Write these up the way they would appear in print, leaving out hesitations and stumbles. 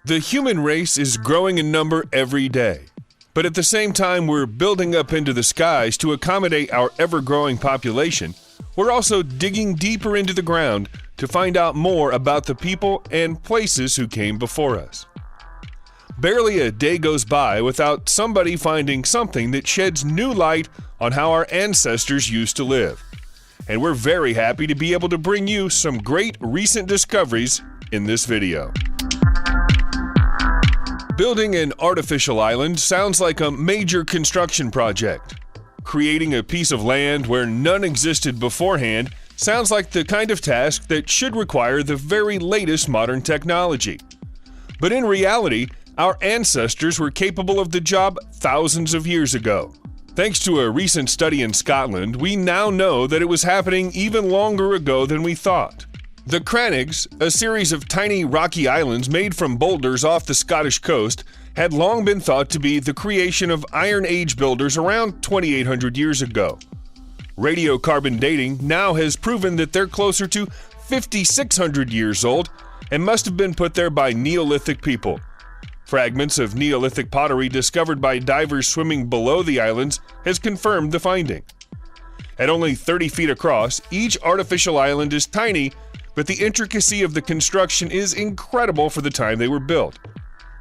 The human race is growing in number every day, but at the same time we're building up into the skies to accommodate our ever-growing population. We're also digging deeper into the ground to find out more about the people and places who came before us. Barely a day goes by without somebody finding something that sheds new light on how our ancestors used to live. And we're very happy to be able to bring you some great recent discoveries in this video. Building an artificial island sounds like a major construction project. Creating a piece of land where none existed beforehand sounds like the kind of task that should require the very latest modern technology. But in reality, our ancestors were capable of the job thousands of years ago. Thanks to a recent study in Scotland, we now know that it was happening even longer ago than we thought. The Cranegs, a series of tiny rocky islands made from boulders off the Scottish coast, had long been thought to be the creation of Iron Age builders around 2,800 years ago. Radiocarbon dating now has proven that they're closer to 5,600 years old and must have been put there by Neolithic people. Fragments of Neolithic pottery discovered by divers swimming below the islands has confirmed the finding. At only 30 feet across, each artificial island is tiny, but the intricacy of the construction is incredible for the time they were built.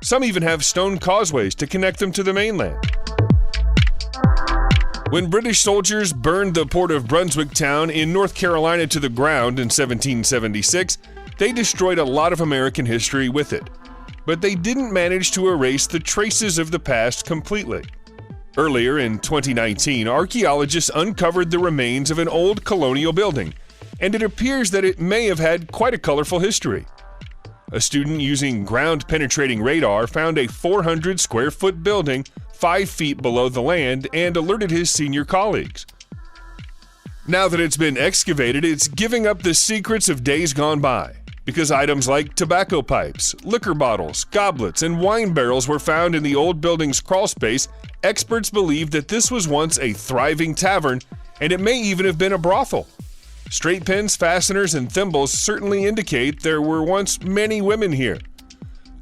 Some even have stone causeways to connect them to the mainland. When British soldiers burned the port of Brunswick town in North Carolina to the ground in 1776, they destroyed a lot of American history with it. But they didn't manage to erase the traces of the past completely. Earlier in 2019, archaeologists uncovered the remains of an old colonial building, and it appears that it may have had quite a colorful history. A student using ground-penetrating radar found a 400-square-foot building 5 feet below the land and alerted his senior colleagues. Now that it's been excavated, it's giving up the secrets of days gone by, because items like tobacco pipes, liquor bottles, goblets, and wine barrels were found in the old building's crawl space. Experts believe that this was once a thriving tavern, and it may even have been a brothel. Straight pins, fasteners, and thimbles certainly indicate there were once many women here.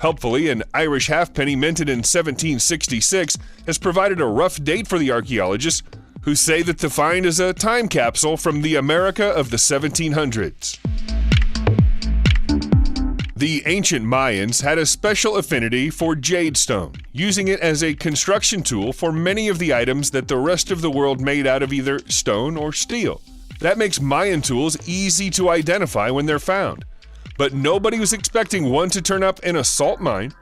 Helpfully, an Irish halfpenny minted in 1766 has provided a rough date for the archaeologists, who say that the find is a time capsule from the America of the 1700s. The ancient Mayans had a special affinity for jade stone, using it as a construction tool for many of the items that the rest of the world made out of either stone or steel. That makes Mayan tools easy to identify when they're found. But nobody was expecting one to turn up in a salt mine.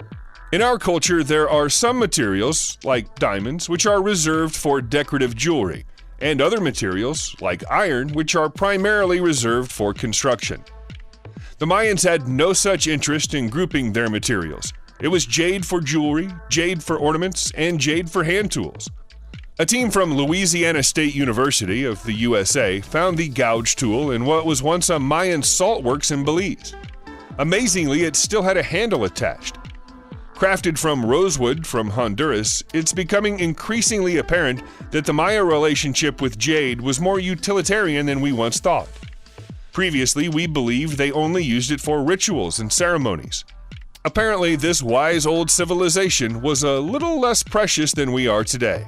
In our culture, there are some materials, like diamonds, which are reserved for decorative jewelry, and other materials, like iron, which are primarily reserved for construction. The Mayans had no such interest in grouping their materials. It was jade for jewelry, jade for ornaments, and jade for hand tools. A team from Louisiana State University of the USA found the gouge tool in what was once a Mayan salt works in Belize. Amazingly, it still had a handle attached. Crafted from rosewood from Honduras, it's becoming increasingly apparent that the Maya relationship with jade was more utilitarian than we once thought. Previously, we believed they only used it for rituals and ceremonies. Apparently, this wise old civilization was a little less precious than we are today.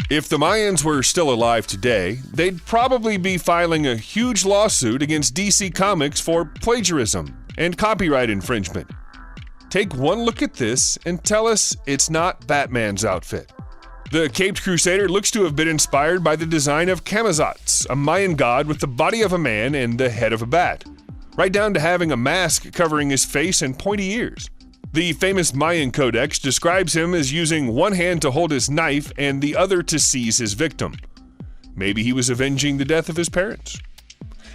If the Mayans were still alive today, they'd probably be filing a huge lawsuit against DC Comics for plagiarism and copyright infringement. Take one look at this and tell us it's not Batman's outfit. The Caped Crusader looks to have been inspired by the design of Camazotz, a Mayan god with the body of a man and the head of a bat, right down to having a mask covering his face and pointy ears. The famous Mayan Codex describes him as using one hand to hold his knife and the other to seize his victim. Maybe he was avenging the death of his parents.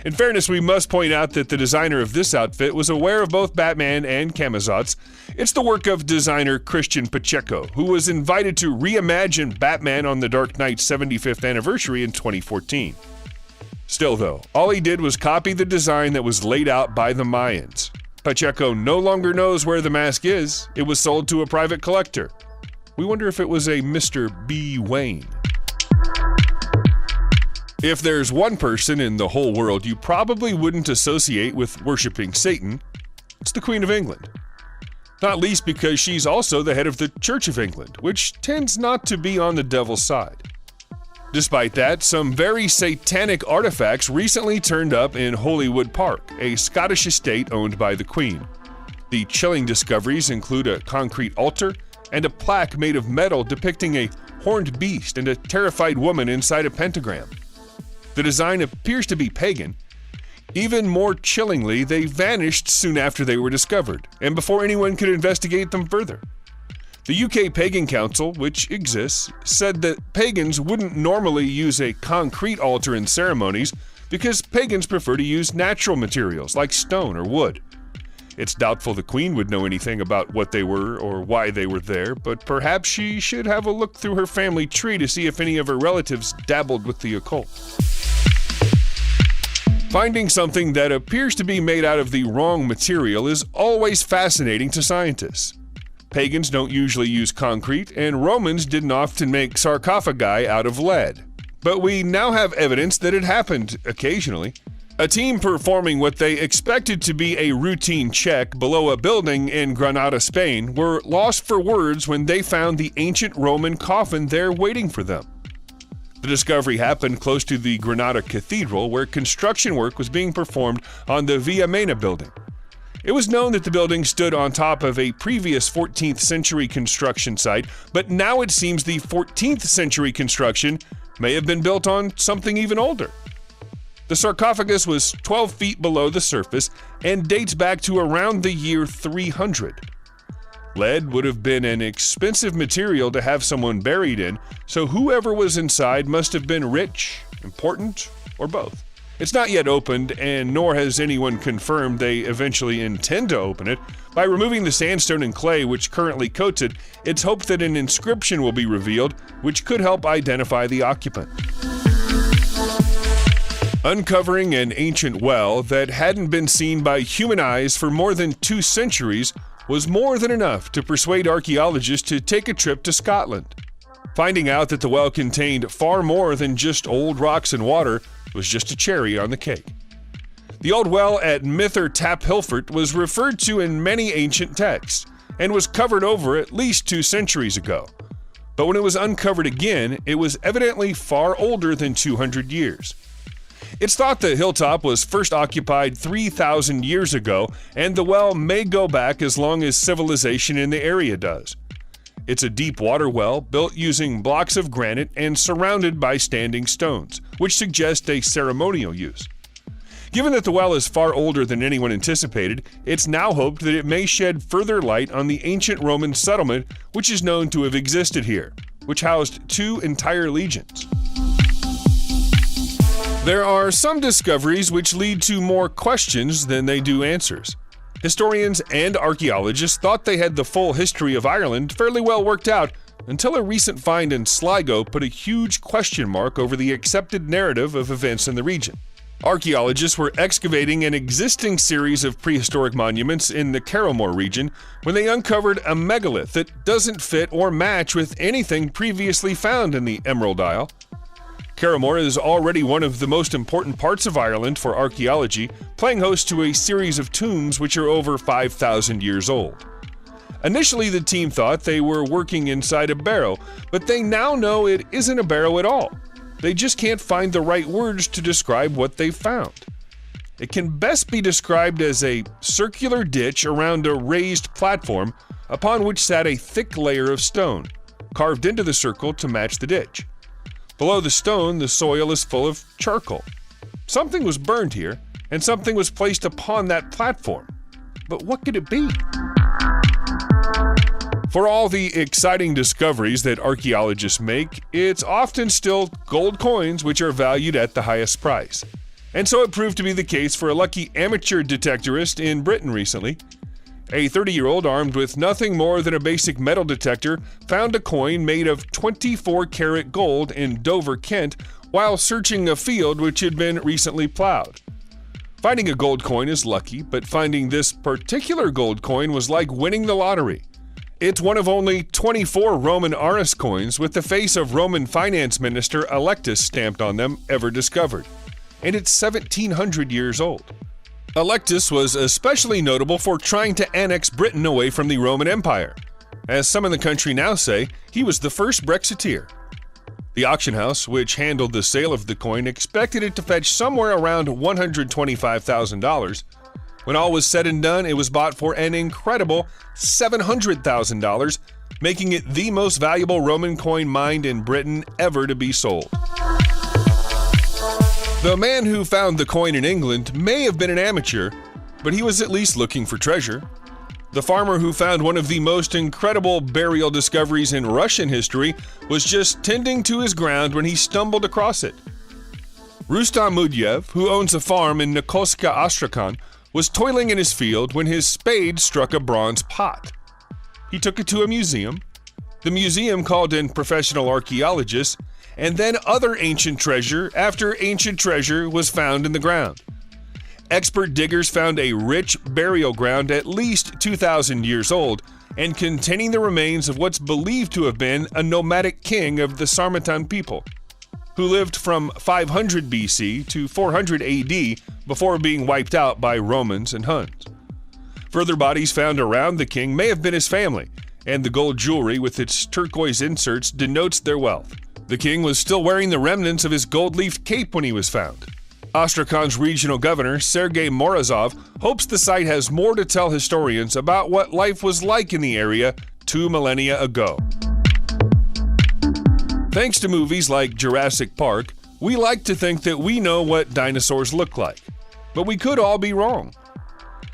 In fairness, we must point out that the designer of this outfit was aware of both Batman and Camazotz. It's the work of designer Christian Pacheco, who was invited to reimagine Batman on The Dark Knight's 75th anniversary in 2014. Still though, all he did was copy the design that was laid out by the Mayans. Pacheco no longer knows where the mask is. It was sold to a private collector. We wonder if it was a Mr. B. Wayne. If there's one person in the whole world you probably wouldn't associate with worshiping Satan, It's the Queen of England. Not least because she's also the head of the Church of England, which tends not to be on the devil's side. Despite that, some very satanic artifacts recently turned up in Holywood Park, a Scottish estate owned by the Queen. The chilling discoveries include a concrete altar and a plaque made of metal depicting a horned beast and a terrified woman inside a pentagram. The design appears to be pagan. Even more chillingly, they vanished soon after they were discovered, and before anyone could investigate them further. The UK Pagan Council, which exists, said that pagans wouldn't normally use a concrete altar in ceremonies because pagans prefer to use natural materials like stone or wood. It's doubtful the Queen would know anything about what they were or why they were there, but perhaps she should have a look through her family tree to see if any of her relatives dabbled with the occult. Finding something that appears to be made out of the wrong material is always fascinating to scientists. Pagans don't usually use concrete, and Romans didn't often make sarcophagi out of lead. But we now have evidence that it happened occasionally. A team performing what they expected to be a routine check below a building in Granada, Spain, were lost for words when they found the ancient Roman coffin there waiting for them. The discovery happened close to the Granada Cathedral, where construction work was being performed on the Via Maina building. It was known that the building stood on top of a previous 14th century construction site, but now it seems the 14th century construction may have been built on something even older. The sarcophagus was 12 feet below the surface and dates back to around the year 300. Lead would have been an expensive material to have someone buried in, so whoever was inside must have been rich, important, or both. It's not yet opened, and nor has anyone confirmed they eventually intend to open it. By removing the sandstone and clay which currently coats it, it's hoped that an inscription will be revealed, which could help identify the occupant. Uncovering an ancient well that hadn't been seen by human eyes for more than 2 centuries was more than enough to persuade archaeologists to take a trip to Scotland. Finding out that the well contained far more than just old rocks and water was just a cherry on the cake. The old well at Mither Tap Hilfert was referred to in many ancient texts and was covered over at least 2 centuries ago. But when it was uncovered again, it was evidently far older than 200 years. It's thought the hilltop was first occupied 3,000 years ago, and the well may go back as long as civilization in the area does. It's a deep water well built using blocks of granite and surrounded by standing stones, which suggest a ceremonial use. Given that the well is far older than anyone anticipated, it's now hoped that it may shed further light on the ancient Roman settlement which is known to have existed here, which housed 2 entire legions. There are some discoveries which lead to more questions than they do answers. Historians and archaeologists thought they had the full history of Ireland fairly well worked out until a recent find in Sligo put a huge question mark over the accepted narrative of events in the region. Archaeologists were excavating an existing series of prehistoric monuments in the Carrowmore region when they uncovered a megalith that doesn't fit or match with anything previously found in the Emerald Isle. Carrowmore is already one of the most important parts of Ireland for archaeology, playing host to a series of tombs which are over 5,000 years old. Initially, the team thought they were working inside a barrow, but they now know it isn't a barrow at all. They just can't find the right words to describe what they found. It can best be described as a circular ditch around a raised platform upon which sat a thick layer of stone, carved into the circle to match the ditch. Below the stone, the soil is full of charcoal. Something was burned here, and something was placed upon that platform. But what could it be? For all the exciting discoveries that archaeologists make, it's often still gold coins which are valued at the highest price. And so it proved to be the case for a lucky amateur detectorist in Britain recently. A 30-year-old armed with nothing more than a basic metal detector found a coin made of 24-karat gold in Dover, Kent, while searching a field which had been recently plowed. Finding a gold coin is lucky, but finding this particular gold coin was like winning the lottery. It's one of only 24 Roman Aurus coins with the face of Roman finance minister Electus stamped on them ever discovered, and it's 1,700 years old. Electus was especially notable for trying to annex Britain away from the Roman Empire. As some in the country now say, he was the first Brexiteer. The auction house, which handled the sale of the coin, expected it to fetch somewhere around $125,000. When all was said and done, it was bought for an incredible $700,000, making it the most valuable Roman coin mined in Britain ever to be sold. The man who found the coin in England may have been an amateur, but he was at least looking for treasure. The farmer who found one of the most incredible burial discoveries in Russian history was just tending to his ground when he stumbled across it. Rustam Mudyev, who owns a farm in Nikolska Astrakhan, was toiling in his field when his spade struck a bronze pot. He took it to a museum. The museum called in professional archaeologists, and then other ancient treasure after ancient treasure was found in the ground. Expert diggers found a rich burial ground at least 2,000 years old and containing the remains of what's believed to have been a nomadic king of the Sarmatan people, who lived from 500 BC to 400 AD before being wiped out by Romans and Huns. Further bodies found around the king may have been his family, and the gold jewelry with its turquoise inserts denotes their wealth. The king was still wearing the remnants of his gold-leafed cape when he was found. Astrakhan's regional governor, Sergei Morozov, hopes the site has more to tell historians about what life was like in the area 2 millennia ago. Thanks to movies like Jurassic Park, we like to think that we know what dinosaurs look like, but we could all be wrong.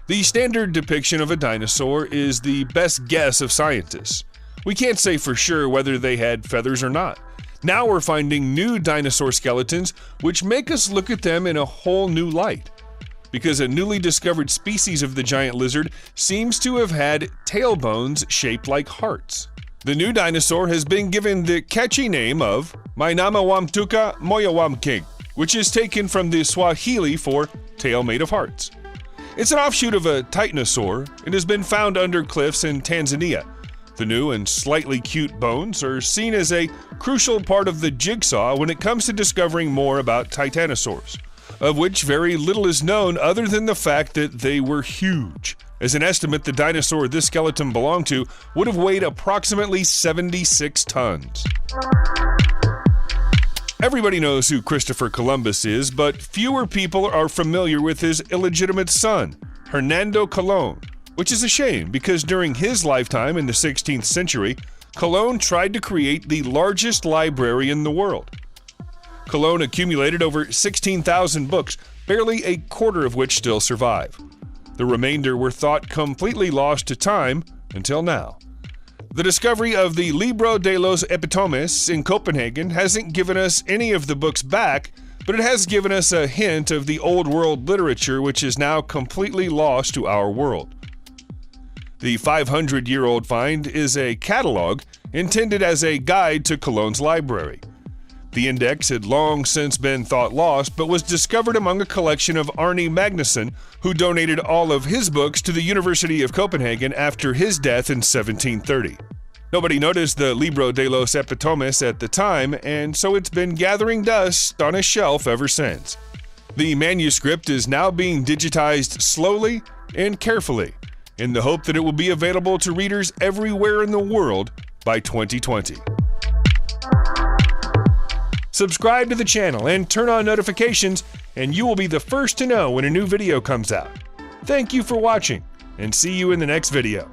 The standard depiction of a dinosaur is the best guess of scientists. We can't say for sure whether they had feathers or not. Now we're finding new dinosaur skeletons which make us look at them in a whole new light, because a newly discovered species of the giant lizard seems to have had tailbones shaped like hearts. The new dinosaur has been given the catchy name of Mainamawamtuka Moyawamking, which is taken from the Swahili for tail made of hearts. It's an offshoot of a titanosaur and has been found under cliffs in Tanzania. The new and slightly cute bones are seen as a crucial part of the jigsaw when it comes to discovering more about titanosaurs, of which very little is known other than the fact that they were huge. As an estimate, the dinosaur this skeleton belonged to would have weighed approximately 76 tons. Everybody knows who Christopher Columbus is, but fewer people are familiar with his illegitimate son, Hernando Colón, which is a shame because during his lifetime in the 16th century, Colón tried to create the largest library in the world. Colón accumulated over 16,000 books, barely a quarter of which still survive. The remainder were thought completely lost to time until now. The discovery of the Libro de los Epitomes in Copenhagen hasn't given us any of the books back, but it has given us a hint of the old world literature which is now completely lost to our world. The 500-year-old find is a catalog intended as a guide to Colón's library. The index had long since been thought lost, but was discovered among a collection of Arne Magnusson, who donated all of his books to the University of Copenhagen after his death in 1730. Nobody noticed the Libro de los Epitomes at the time, and so it's been gathering dust on a shelf ever since. The manuscript is now being digitized slowly and carefully, in the hope that it will be available to readers everywhere in the world by 2020. Subscribe to the channel and turn on notifications, and you will be the first to know when a new video comes out. Thank you for watching, and see you in the next video.